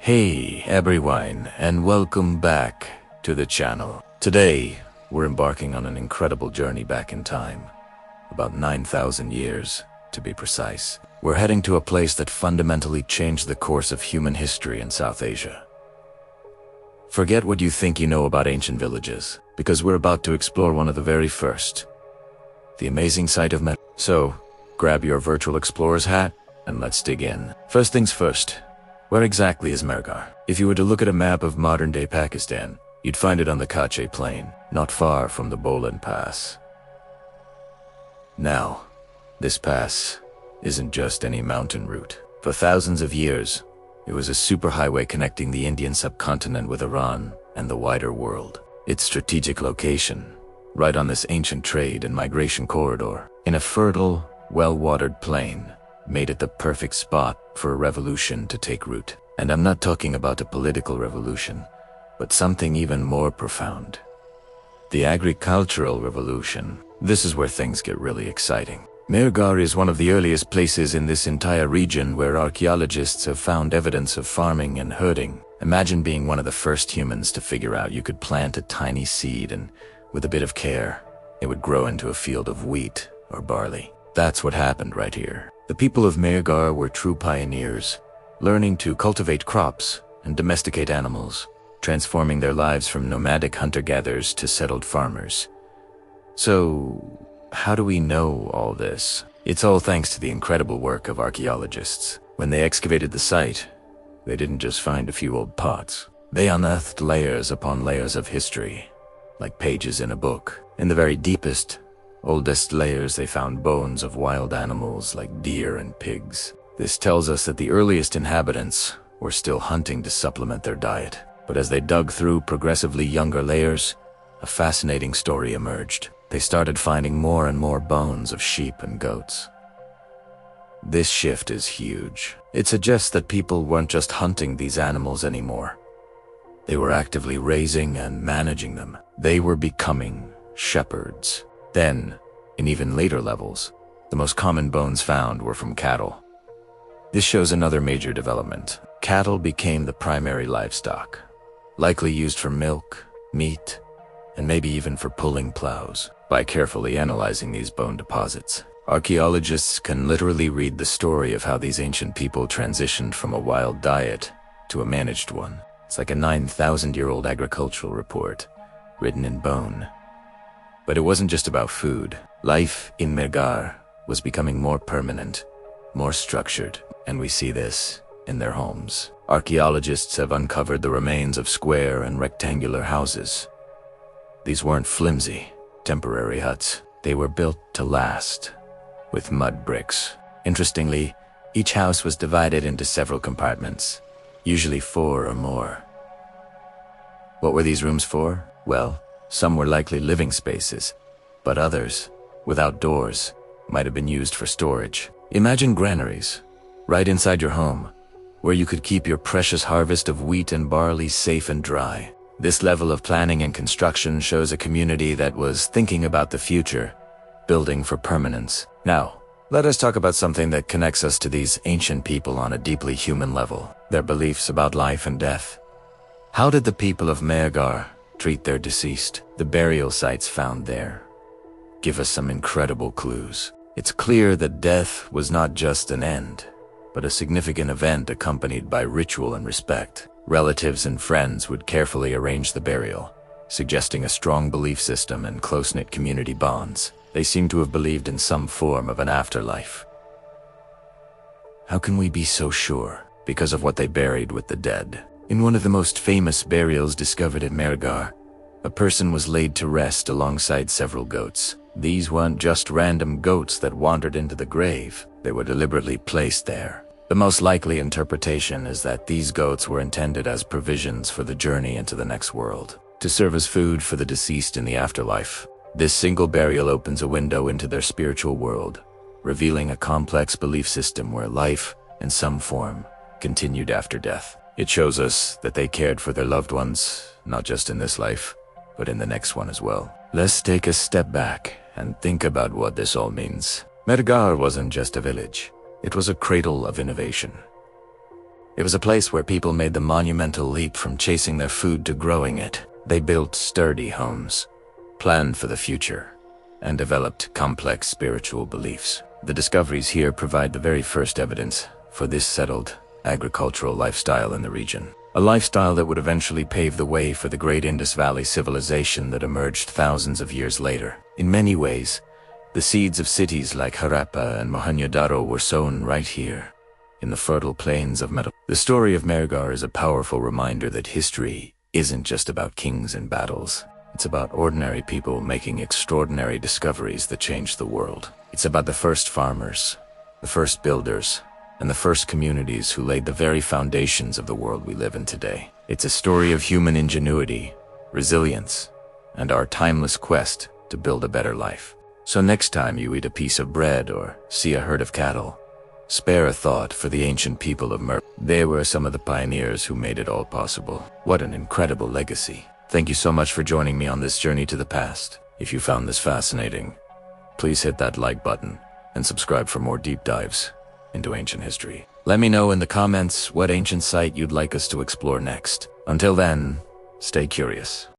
Hey everyone, and welcome back to the channel. Today, we're embarking on an incredible journey back in time. About 9,000 years, to be precise. We're heading to a place that fundamentally changed the course of human history in South Asia. Forget what you think you know about ancient villages, because we're about to explore one of the very first. The amazing site of Mehrgarh. So, grab your virtual explorer's hat, and let's dig in. First things first. Where exactly is Mehrgarh? If you were to look at a map of modern-day Pakistan, you'd find it on the Kachin Plain, not far from the Bolan Pass. Now, this pass isn't just any mountain route. For thousands of years, it was a superhighway connecting the Indian subcontinent with Iran and the wider world. Its strategic location, right on this ancient trade and migration corridor, in a fertile, well-watered plain, made it the perfect spot for a revolution to take root. And I'm not talking about a political revolution, but something even more profound. The agricultural revolution. This is where things get really exciting. Mehrgarh is one of the earliest places in this entire region where archaeologists have found evidence of farming and herding. Imagine being one of the first humans to figure out you could plant a tiny seed and, with a bit of care, it would grow into a field of wheat or barley. That's what happened right here. The people of Mehrgarh were true pioneers, learning to cultivate crops and domesticate animals, transforming their lives from nomadic hunter-gatherers to settled farmers. So, how do we know all this? It's all thanks to the incredible work of archaeologists. When they excavated the site, they didn't just find a few old pots. They unearthed layers upon layers of history, like pages in a book. In the very deepest, oldest layers, they found bones of wild animals like deer and pigs. This tells us that the earliest inhabitants were still hunting to supplement their diet. But as they dug through progressively younger layers, a fascinating story emerged. They started finding more and more bones of sheep and goats. This shift is huge. It suggests that people weren't just hunting these animals anymore. They were actively raising and managing them. They were becoming shepherds. Then, in even later levels, the most common bones found were from cattle. This shows another major development. Cattle became the primary livestock, likely used for milk, meat, and maybe even for pulling plows. By carefully analyzing these bone deposits, archaeologists can literally read the story of how these ancient people transitioned from a wild diet to a managed one. It's like a 9,000-year-old agricultural report, written in bone. But it wasn't just about food. Life in Mehrgarh was becoming more permanent, more structured, and we see this in their homes. Archaeologists have uncovered the remains of square and rectangular houses. These weren't flimsy, temporary huts. They were built to last, with mud bricks. Interestingly, each house was divided into several compartments, usually 4 or more. What were these rooms for? Well, some were likely living spaces, but others, without doors, might have been used for storage. Imagine granaries, right inside your home, where you could keep your precious harvest of wheat and barley safe and dry. This level of planning and construction shows a community that was thinking about the future, building for permanence. Now, let us talk about something that connects us to these ancient people on a deeply human level, their beliefs about life and death. How did the people of Mehrgarh treat their deceased? The burial sites found there give us some incredible clues. It's clear that death was not just an end, but a significant event accompanied by ritual and respect. Relatives and friends would carefully arrange the burial, suggesting a strong belief system and close-knit community bonds. They seem to have believed in some form of an afterlife. How can we be so sure? Because of what they buried with the dead. In one of the most famous burials discovered at Mehrgarh, a person was laid to rest alongside several goats. These weren't just random goats that wandered into the grave. They were deliberately placed there. The most likely interpretation is that these goats were intended as provisions for the journey into the next world, to serve as food for the deceased in the afterlife. This single burial opens a window into their spiritual world, revealing a complex belief system where life, in some form, continued after death. It shows us that they cared for their loved ones, not just in this life, but in the next one as well. Let's take a step back and think about what this all means. Mehrgarh wasn't just a village. It was a cradle of innovation. It was a place where people made the monumental leap from chasing their food to growing it. They built sturdy homes, planned for the future, and developed complex spiritual beliefs. The discoveries here provide the very first evidence for this settled agricultural lifestyle in the region. A lifestyle that would eventually pave the way for the great Indus Valley Civilization that emerged thousands of years later. In many ways, the seeds of cities like Harappa and Mohenjo-daro were sown right here, in the fertile plains of Metal. The story of Mehrgarh is a powerful reminder that history isn't just about kings and battles. It's about ordinary people making extraordinary discoveries that changed the world. It's about the first farmers, the first builders, and the first communities who laid the very foundations of the world we live in today. It's a story of human ingenuity, resilience, and our timeless quest to build a better life. So next time you eat a piece of bread or see a herd of cattle, spare a thought for the ancient people of Mehrgarh. They were some of the pioneers who made it all possible. What an incredible legacy. Thank you so much for joining me on this journey to the past. If you found this fascinating, please hit that like button and subscribe for more deep dives into ancient history. Let me know in the comments what ancient site you'd like us to explore next. Until then, stay curious.